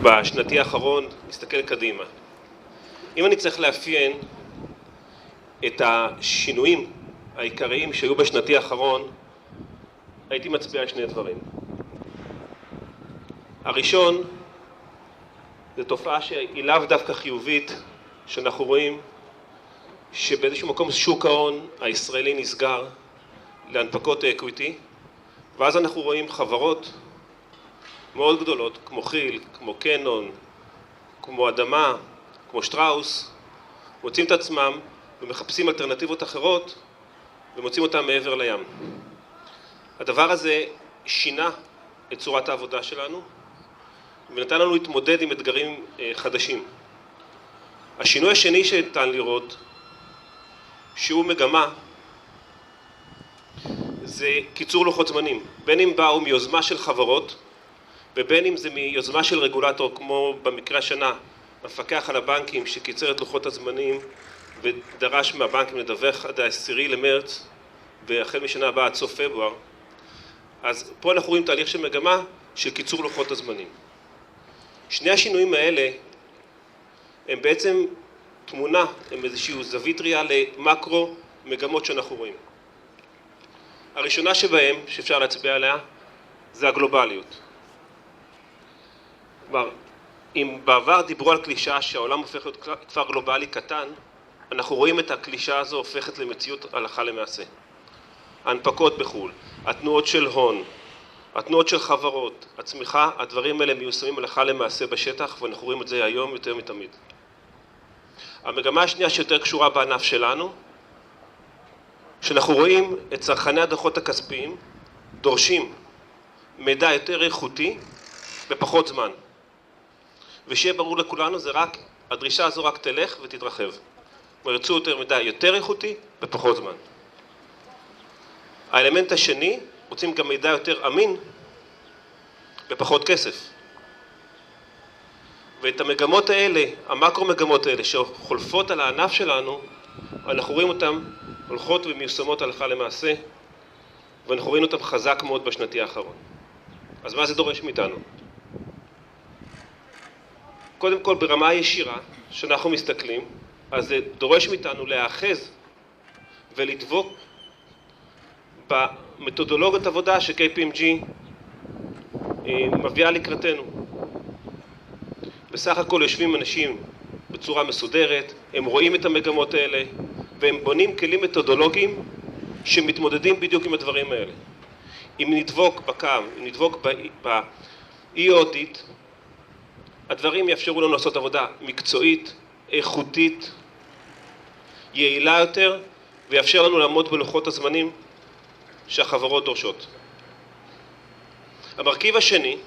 בשנתי האחרון נסתכל קדימה. אם אני צריך לאפיין את השינויים העיקריים שהיו בשנתי האחרון, הייתי מצביע על שני דברים. הראשון, זו תופעה שהיא לאו דווקא חיובית, שאנחנו רואים שבאיזשהו מקום שוק ההון הישראלי נסגר להנפקות אקוויטי, ואז אנחנו רואים חברות מאוד גדולות, כמו חיל, כמו קנון, כמו אדמה, כמו שטראוס, מוצאים את עצמם ומחפשים אלטרנטיבות אחרות ומוצאים אותם מעבר לים. הדבר הזה שינה את צורת העבודה שלנו ונתן לנו להתמודד עם אתגרים חדשים. השינוי השני שניתן לראות, שהוא מגמה, זה קיצור לוחות זמנים. בין אם באו מיוזמה של חברות ובין אם זה מיוזמה של רגולטור, כמו במקרה השנה, המפקח על הבנקים שקיצר את לוחות הזמנים ודרש מהבנקים לדווח עד ה-10 למרץ והחל משנה הבאה עד סוף פברואר. אז פה אנחנו רואים תהליך של מגמה של קיצור לוחות הזמנים. שני השינויים האלה הם בעצם תמונה, הם איזושהי זווית ראייה למקרו מגמות שאנחנו רואים. הראשונה שבהם, שאפשר להצביע עליה, זה הגלובליות. כלומר, אם בעבר דיברו על קלישה שהעולם הופך להיות כפר גלובלי קטן, אנחנו רואים את הקלישה הזו הופכת למציאות הלכה למעשה. ההנפקות בחו"ל, התנועות של הון, התנועות של חברות, הצמיחה, הדברים האלה מיושמים הלכה למעשה בשטח, ואנחנו רואים את זה היום יותר מתמיד. המגמה השנייה שיותר קשורה בענף שלנו, שאנחנו רואים את צרכני הדוחות הכספיים דורשים מידע יותר איכותי בפחות זמן. ושיהיה ברור לכולנו, הדרישה הזו רק תלך ותתרחב. ירצו יותר מידע יותר איכותי בפחות זמן. האלמנט השני, רוצים גם מידע יותר אמין בפחות כסף. ואת המגמות האלה, המקרו מגמות האלה שחולפות על הענף שלנו, אנחנו רואים אותן הולכות ומיושמות הלכה למעשה, ואנחנו רואים אותן חזק מאוד בשנתי האחרון. אז מה זה דורש מאיתנו? קודם כל ברמה הישירה שאנחנו מסתכלים, אז זה דורש מאיתנו להאחז ולדבוק במתודולוגיות עבודה ש-KPMG מביאה לקראתנו. בסך הכל יושבים אנשים בצורה מסודרת, הם רואים את המגמות האלה, והם בונים כלים מתודולוגיים שמתמודדים בדיוק עם הדברים האלה. אם נדבוק בקו, אם נדבוק באי-אודיט, הדברים יאפשרו לנו לעשות עבודה מקצועית, איכותית, יעילה יותר, ויאפשר לנו לעמוד בלוחות הזמנים שהחברות דורשות. המרכיב השני,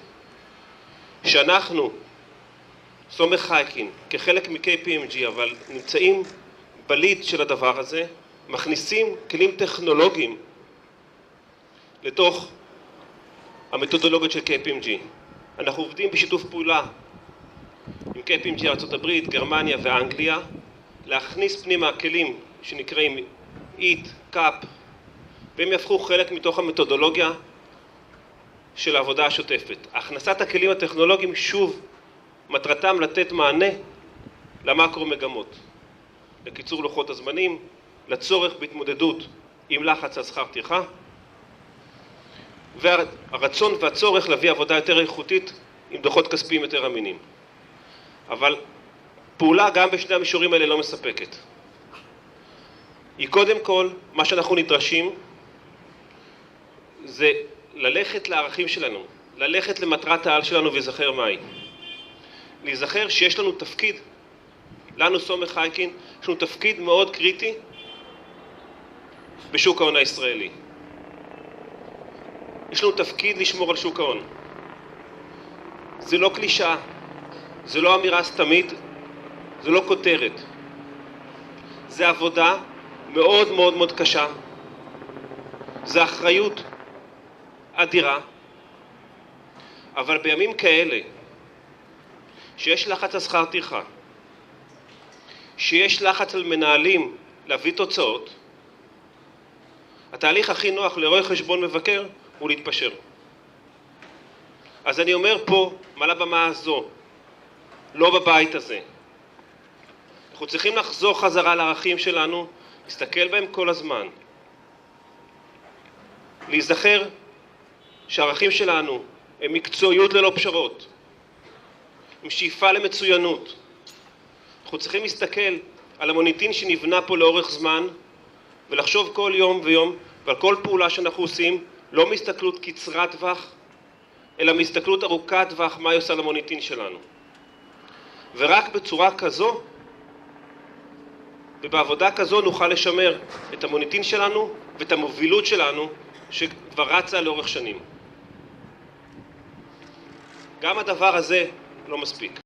שאנחנו, סומך חייקין, כחלק מ-KPMG, אבל נמצאים בליד של הדבר הזה, מכניסים כלים טכנולוגיים לתוך המתודולוגיות של KPMG. אנחנו עובדים בשיתוף פעולה עם KPMG ארצות הברית, גרמניה ואנגליה, להכניס פנימה כלים שנקראים EAT, CAP, והם יהפכו חלק מתוך המתודולוגיה של העבודה השוטפת. הכנסת הכלים הטכנולוגיים שוב מטרתם לתת מענה למקרו מגמות, לקיצור לוחות הזמנים, לצורך בהתמודדות עם לחץ על שכר טרחה, והרצון והצורך להביא עבודה יותר איכותית עם דוחות כספיים יותר אמינים. אבל פעולה גם בשני המישורים האלה לא מספקת. היא קודם כל, מה שאנחנו נדרשים זה ללכת לערכים שלנו, ללכת למטרת העל שלנו ולהיזכר מהי. להיזכר שיש לנו תפקיד, לנו סומך חייקין, יש לנו תפקיד מאוד קריטי בשוק ההון הישראלי. יש לנו תפקיד לשמור על שוק ההון. זה לא קלישה, זה לא אמירה סתמית, זה לא כותרת. זה עבודה מאוד מאוד מאוד קשה. זה אחריות אדירה. אבל בימים כאלה, שיש לחץ על שכר טרחה, שיש לחץ על מנהלים להביא תוצאות, התהליך הכי נוח לרואה חשבון מבקר הוא להתפשר. אז אני אומר פה, מעל הבמה הזו, לא בבית הזה. אנחנו צריכים לחזור חזרה לערכים שלנו, להסתכל בהם כל הזמן. להיזכר שהערכים שלנו הם מקצועיות ללא פשרות, עם שאיפה למצוינות. אנחנו צריכים להסתכל על המוניטין שנבנה פה לאורך זמן, ולחשוב כל יום ויום ועל כל פעולה שאנחנו עושים, לא מהסתכלות קצרת טווח, אלא מהסתכלות ארוכת טווח, מה היא עושה למוניטין שלנו. ורק בצורה כזו, ובעבודה כזו נוכל לשמר את המוניטין שלנו ואת המובילות שלנו, שכבר רצה לאורך שנים. גם הדבר הזה לא מספיק.